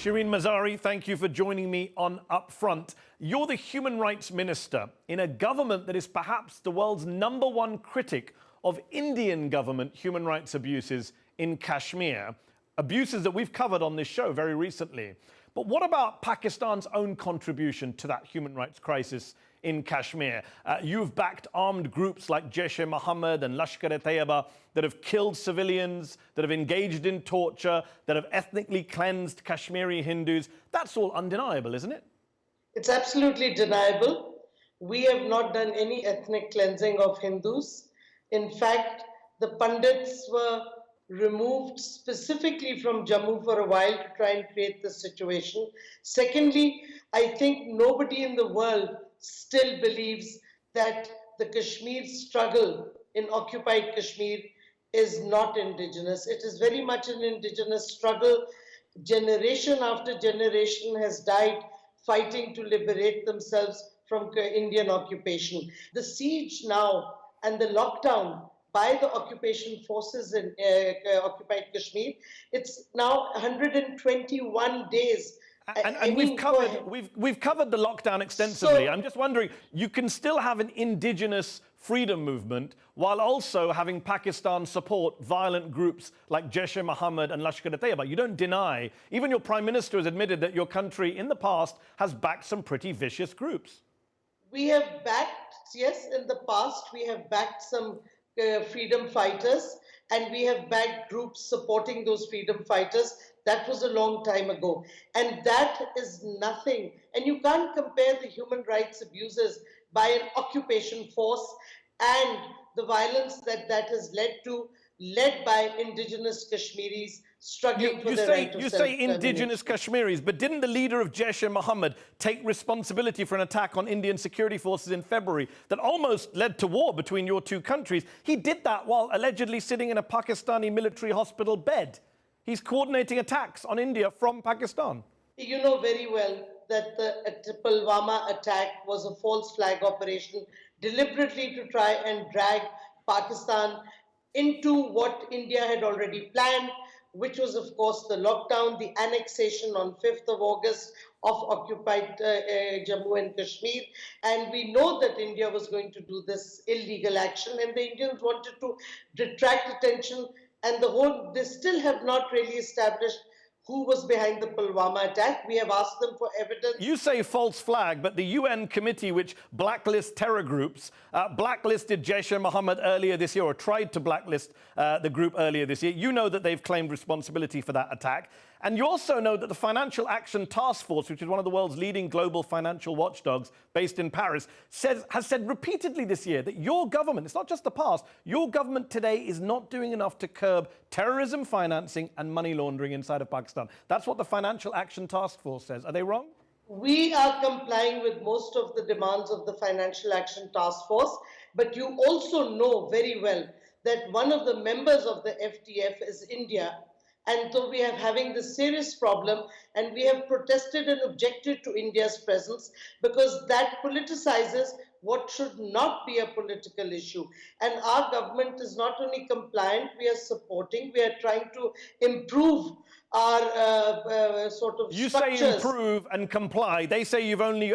Shireen Mazari, thank you for joining me on UpFront. You're the Human Rights Minister in a government that is perhaps the world's #1 critic of Indian government human rights abuses in Kashmir, abuses that we've covered on this show very recently. But what about Pakistan's own contribution to that human rights crisis in Kashmir? You've backed armed groups like Jaish-e-Muhammad and Lashkar-e-Taiba that have killed civilians, that have engaged in torture, that have ethnically cleansed Kashmiri Hindus. That's all undeniable, isn't it? It's absolutely deniable. We have not done any ethnic cleansing of Hindus. In fact, the Pandits were removed specifically from Jammu for a while to try and create this situation. Secondly, I think nobody in the world still believes that the Kashmir struggle in occupied Kashmir is not indigenous. It is very much an indigenous struggle. Generation after generation has died fighting to liberate themselves from Indian occupation. The siege now and the lockdown by the occupation forces in occupied Kashmir, it's now 121 days. And we've covered the lockdown extensively. I'm just wondering, you can still have an indigenous freedom movement while also having Pakistan support violent groups like Jaish-e-Muhammad and Lashkar-e-Taiba. You don't deny, even your Prime Minister has admitted that your country in the past has backed some pretty vicious groups. We have backed, yes, in the past we have backed some freedom fighters, and we have backed groups supporting those freedom fighters. That was a long time ago. And that is nothing. And you can't compare the human rights abuses by an occupation force and the violence that has led to, led by indigenous Kashmiris struggling for their right to You say indigenous Kashmiris, but didn't the leader of Jaish-e-Muhammad take responsibility for an attack on Indian security forces in February that almost led to war between your two countries? He did that while allegedly sitting in a Pakistani military hospital bed. He's coordinating attacks on India from Pakistan. You know very well that the Pulwama attack was a false flag operation deliberately to try and drag Pakistan into what India had already planned, which was, of course, the lockdown, the annexation on 5th of August of occupied Jammu and Kashmir. And we know that India was going to do this illegal action, and the Indians wanted to detract attention. And they still have not really established who was behind the Pulwama attack. We have asked them for evidence. You say false flag, but the UN committee which blacklists terror groups blacklisted Jaish-e-Muhammad earlier this year, or tried to blacklist the group earlier this year. You know that they've claimed responsibility for that attack. And you also know that the Financial Action Taskforce, which is one of the world's leading global financial watchdogs based in Paris, has said repeatedly this year that your government, it's not just the past, your government today is not doing enough to curb terrorism financing and money laundering inside of Pakistan. That's what the Financial Action Taskforce says. Are they wrong? We are complying with most of the demands of the Financial Action Taskforce, but you also know very well that one of the members of the FATF is India. And so we are having this serious problem, and we have protested and objected to India's presence because that politicizes what should not be a political issue. And our government is not only compliant, we are supporting, we are trying to improve our sort of You structures. say improve and comply. They say you've only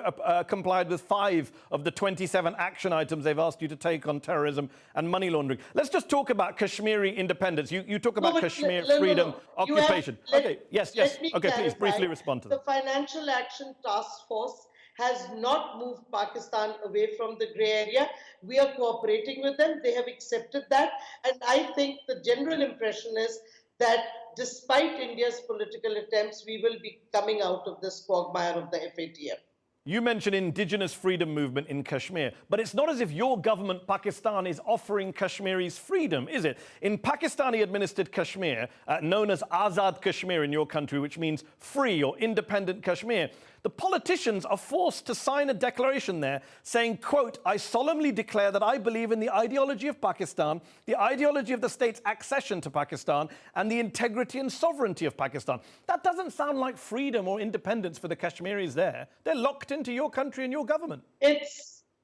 complied with 5 of the 27 action items they've asked you to take on terrorism and money laundering. Let's just talk about Kashmiri independence. You talk about Kashmir freedom, occupation. Okay, yes. Okay, please briefly respond to that. The Financial Action Task Force has not moved Pakistan away from the grey area. We are cooperating with them. They have accepted that. And I think the general impression is that despite India's political attempts, we will be coming out of this quagmire of the FATF. You mentioned indigenous freedom movement in Kashmir, but it's not as if your government, Pakistan, is offering Kashmiris freedom, is it? In Pakistani-administered Kashmir, known as Azad Kashmir in your country, which means free or independent Kashmir, the politicians are forced to sign a declaration there saying, quote, I solemnly declare that I believe in the ideology of Pakistan, the ideology of the state's accession to Pakistan, and the integrity and sovereignty of Pakistan. That doesn't sound like freedom or independence for the Kashmiris there. They're locked into your country and your government.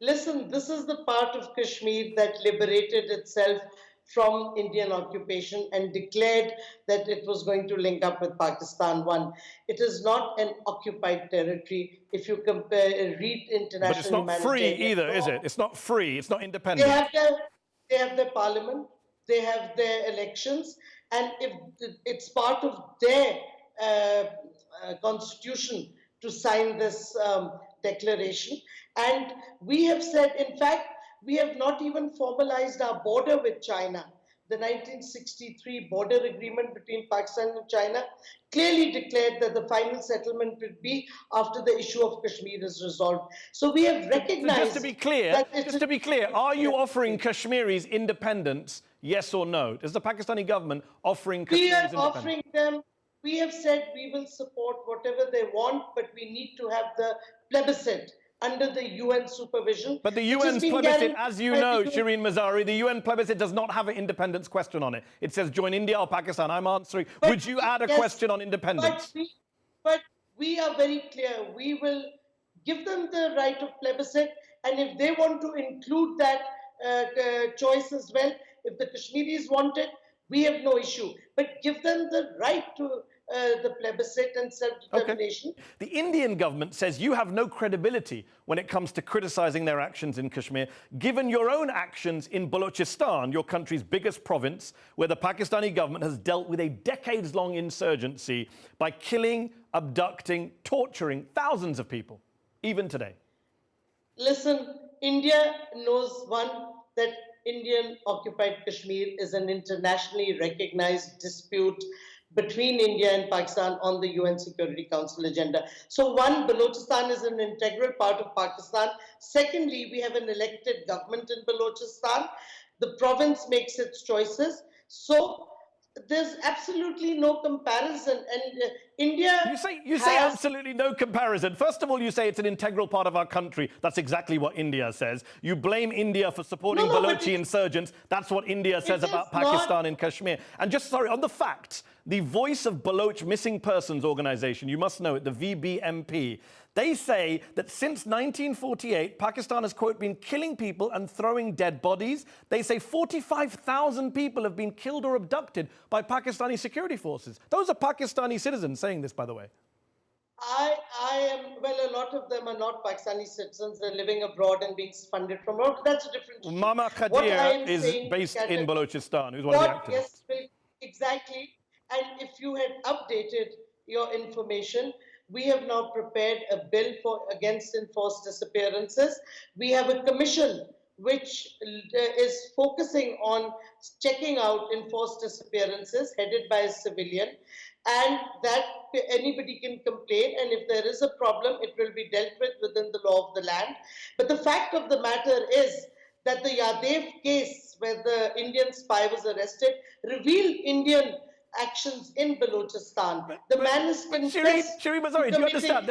Listen, this is the part of Kashmir that liberated itself from Indian occupation and declared that it was going to link up with Pakistan. One, it is not an occupied territory. If you compare, read But it's international not free humanitarian either, is law, it? It's not free. It's not they independent. have their, they have their parliament, they have their elections, and if it's part of their constitution to sign this declaration. And we have said, in fact, we have not even formalized our border with China. The 1963 border agreement between Pakistan and China clearly declared that the final settlement would be after the issue of Kashmir is resolved. So we have recognized. So just to be clear, are you offering Kashmiris independence? Yes or no? Is the Pakistani government offering Kashmiris independence? We are offering them. We have said we will support whatever they want, but we need to have the plebiscite under the UN supervision. But the UN's plebiscite, as you know, Shireen Mazari, the UN plebiscite does not have an independence question on it. It says join India or Pakistan. I'm answering. Would you add a question on independence? But we are very clear. We will give them the right of plebiscite, and if they want to include that choice as well, if the Kashmiris want it, we have no issue. But give them the right to the plebiscite and self-determination. Okay. The Indian government says you have no credibility when it comes to criticizing their actions in Kashmir, given your own actions in Balochistan, your country's biggest province, where the Pakistani government has dealt with a decades-long insurgency by killing, abducting, torturing thousands of people, even today. Listen, India knows, one, that Indian-occupied Kashmir is an internationally recognized dispute between India and Pakistan on the UN Security Council agenda. So one, Balochistan is an integral part of Pakistan. Secondly, we have an elected government in Balochistan. The province makes its choices. So there's absolutely no comparison. And India You say absolutely no comparison. First of all, you say it's an integral part of our country. That's exactly what India says. You blame India for supporting Balochi insurgents. That's what India says about Pakistan and Kashmir. And just, sorry, on the facts, the Voice of Baloch Missing Persons organization, you must know it, the VBMP, they say that since 1948, Pakistan has, quote, been killing people and throwing dead bodies. They say 45,000 people have been killed or abducted by Pakistani security forces. Those are Pakistani citizens saying this, by the way. I am, well, a lot of them are not Pakistani citizens. They're living abroad and being funded from abroad. That's a different issue. Mama Khadir is based in Balochistan, who's one of the activists. Yes, exactly. And if you had updated your information, we have now prepared a bill against enforced disappearances. We have a commission which is focusing on checking out enforced disappearances, headed by a civilian, and that anybody can complain, and if there is a problem, it will be dealt with within the law of the land. But the fact of the matter is that the Yadev case, where the Indian spy was arrested, revealed Indian actions in Balochistan. The man is confessed. Shireen Mazari, do you understand?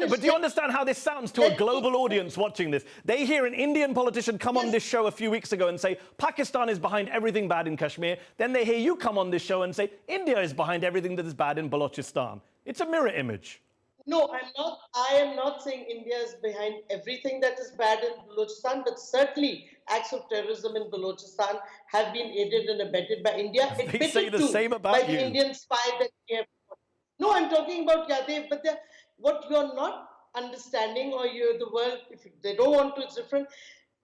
But do you understand how this sounds to a global audience watching this? They hear an Indian politician come on this show a few weeks ago and say, Pakistan is behind everything bad in Kashmir. Then they hear you come on this show and say, India is behind everything that is bad in Balochistan. It's a mirror image. No, I'm not. I am not saying India is behind everything that is bad in Balochistan, but certainly acts of terrorism in Balochistan have been aided and abetted by India. They say the same about you. By the Indian spy that we have. No, I'm talking about Yadev, but what you're not understanding, or the world, if they don't want to, it's different.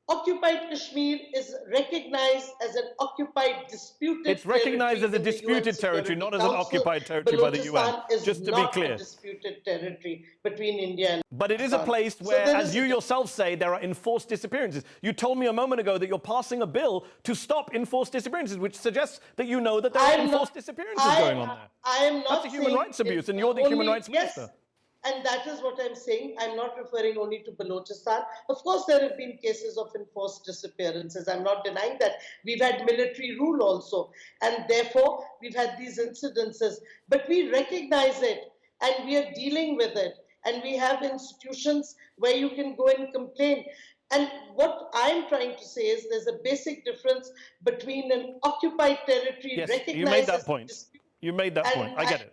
Occupied Kashmir is recognized as an occupied, disputed territory. It's recognized as a disputed territory, not as an occupied territory by the UN. Just to be clear. Balochistan is not a disputed territory between India and Pakistan. But it is a place where, as you yourself say, there are enforced disappearances. You told me a moment ago that you're passing a bill to stop enforced disappearances, which suggests that you know that there are enforced disappearances going on there. I am not That's a human rights abuse, and you're the human rights minister. And that is what I'm saying. I'm not referring only to Balochistan. Of course, there have been cases of enforced disappearances. I'm not denying that. We've had military rule also. And therefore, we've had these incidences. But we recognize it, and we are dealing with it. And we have institutions where you can go and complain. And what I'm trying to say is there's a basic difference between an occupied territory recognized you made that point. You made that point. I get it.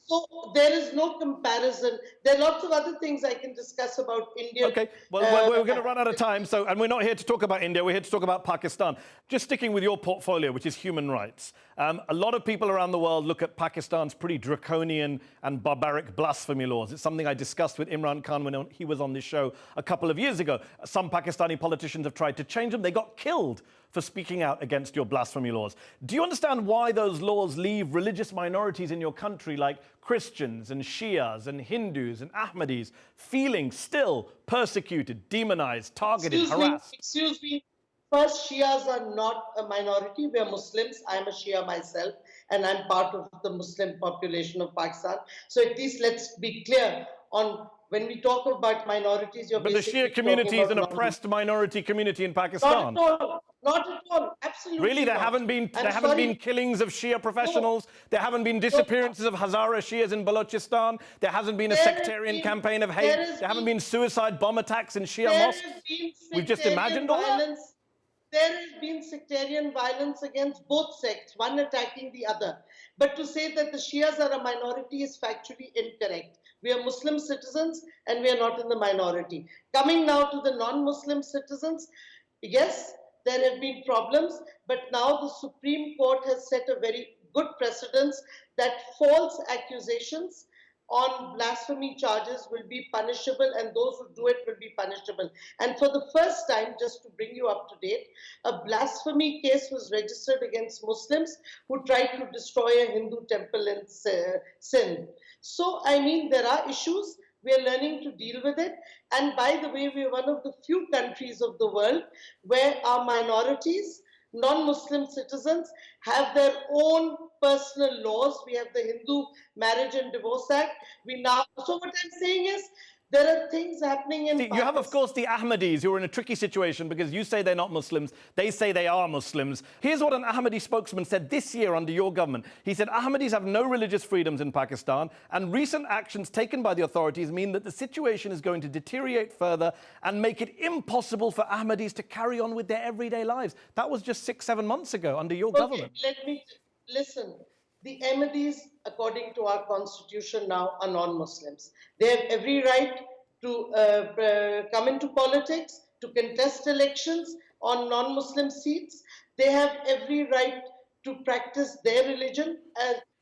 So there is no comparison. There are lots of other things I can discuss about India. Okay, well, we're going to run out of time, and we're not here to talk about India, we're here to talk about Pakistan. Just sticking with your portfolio, which is human rights. A lot of people around the world look at Pakistan's pretty draconian and barbaric blasphemy laws. It's something I discussed with Imran Khan when he was on this show a couple of years ago. Some Pakistani politicians have tried to change them. They got killed for speaking out against your blasphemy laws. Do you understand why those laws leave religious minorities in your country, like Christians and Shias and Hindus and Ahmadis, feeling still persecuted, demonized, targeted, harassed? Excuse me. First, Shias are not a minority. We are Muslims. I'm a Shia myself, and I'm part of the Muslim population of Pakistan. So at least let's be clear on when we talk about minorities, you're But the Shia community is an oppressed minority community in Pakistan. Not at all. Not at all. Absolutely. Really, there haven't been killings of Shia professionals. No. There haven't been disappearances of Hazara Shias in Balochistan. There hasn't been a sectarian campaign of hate. There haven't been suicide bomb attacks in Shia mosques. We've just imagined all that. There has been sectarian violence against both sects, one attacking the other. But to say that the Shias are a minority is factually incorrect. We are Muslim citizens and we are not in the minority. Coming now to the non-Muslim citizens, yes, there have been problems, but now the Supreme Court has set a very good precedence that false accusations on blasphemy charges will be punishable, and those who do it will be punishable. And for the first time, just to bring you up to date, a blasphemy case was registered against Muslims who tried to destroy a Hindu temple in Sindh. So, I mean, there are issues. We are learning to deal with it. And by the way, we are one of the few countries of the world where our minorities, non-Muslim citizens, have their own personal laws. We have the Hindu Marriage and Divorce Act. So what I'm saying is, there are things happening in You have, of course, the Ahmadis who are in a tricky situation because you say they're not Muslims. They say they are Muslims. Here's what an Ahmadi spokesman said this year under your government. He said, Ahmadis have no religious freedoms in Pakistan, and recent actions taken by the authorities mean that the situation is going to deteriorate further and make it impossible for Ahmadis to carry on with their everyday lives. That was just 6-7 months ago under your government. Let me listen. The Ahmadis, according to our constitution now, are non-Muslims. They have every right to come into politics, to contest elections on non-Muslim seats. They have every right to practice their religion.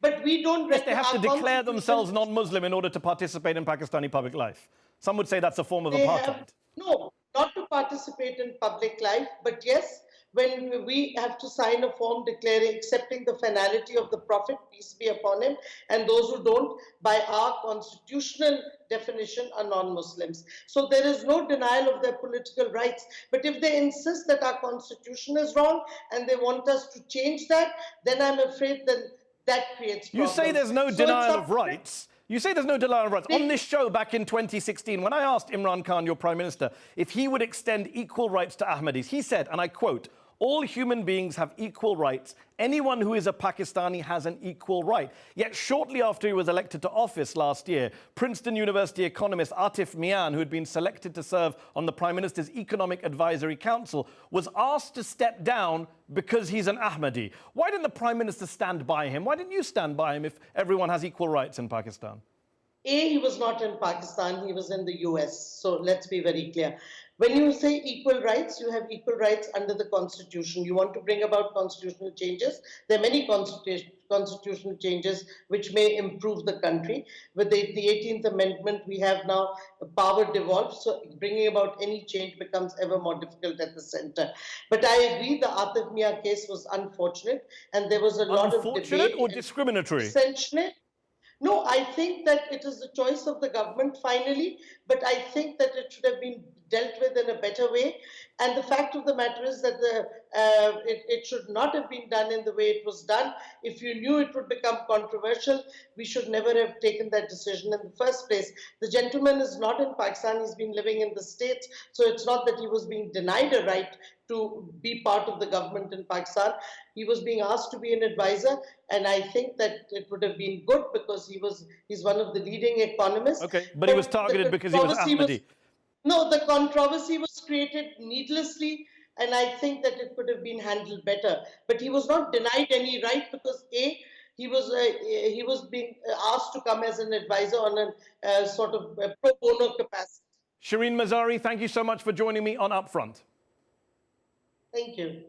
But we don't... Yes, they have to declare themselves non-Muslim in order to participate in Pakistani public life. Some would say that's a form of apartheid. No, not to participate in public life, but yes, when we have to sign a form declaring, accepting the finality of the Prophet, peace be upon him, and those who don't, by our constitutional definition, are non-Muslims. So there is no denial of their political rights. But if they insist that our constitution is wrong and they want us to change that, then I'm afraid that creates problems. You say there's no denial of rights. You say there's no denial of rights. On this show back in 2016, when I asked Imran Khan, your Prime Minister, if he would extend equal rights to Ahmadis, he said, and I quote, "All human beings have equal rights. Anyone who is a Pakistani has an equal right." Yet shortly after he was elected to office last year, Princeton University economist Atif Mian, who had been selected to serve on the Prime Minister's Economic Advisory Council, was asked to step down because he's an Ahmadi. Why didn't the Prime Minister stand by him? Why didn't you stand by him if everyone has equal rights in Pakistan? He was not in Pakistan, he was in the US. So let's be very clear. When you say equal rights, you have equal rights under the Constitution. You want to bring about constitutional changes. There are many constitutional changes which may improve the country. With the 18th Amendment, we have now power devolved, so bringing about any change becomes ever more difficult at the center. But I agree the Atif Mia case was unfortunate, and there was a lot of debate. Unfortunate or discriminatory? Essentially, no, I think that it is the choice of the government finally, but I think that it should have been dealt with in a better way. And the fact of the matter is that it should not have been done in the way it was done. If you knew it would become controversial, we should never have taken that decision in the first place. The gentleman is not in Pakistan, he's been living in the States, so it's not that he was being denied a right to be part of the government in Pakistan. He was being asked to be an advisor, and I think that it would have been good because he's one of the leading economists. Okay, but he was targeted because he was Ahmadi. No, the controversy was created needlessly, and I think that it could have been handled better. But he was not denied any right because A, he was being asked to come as an advisor on a sort of pro bono capacity. Shireen Mazari, thank you so much for joining me on Upfront. Thank you.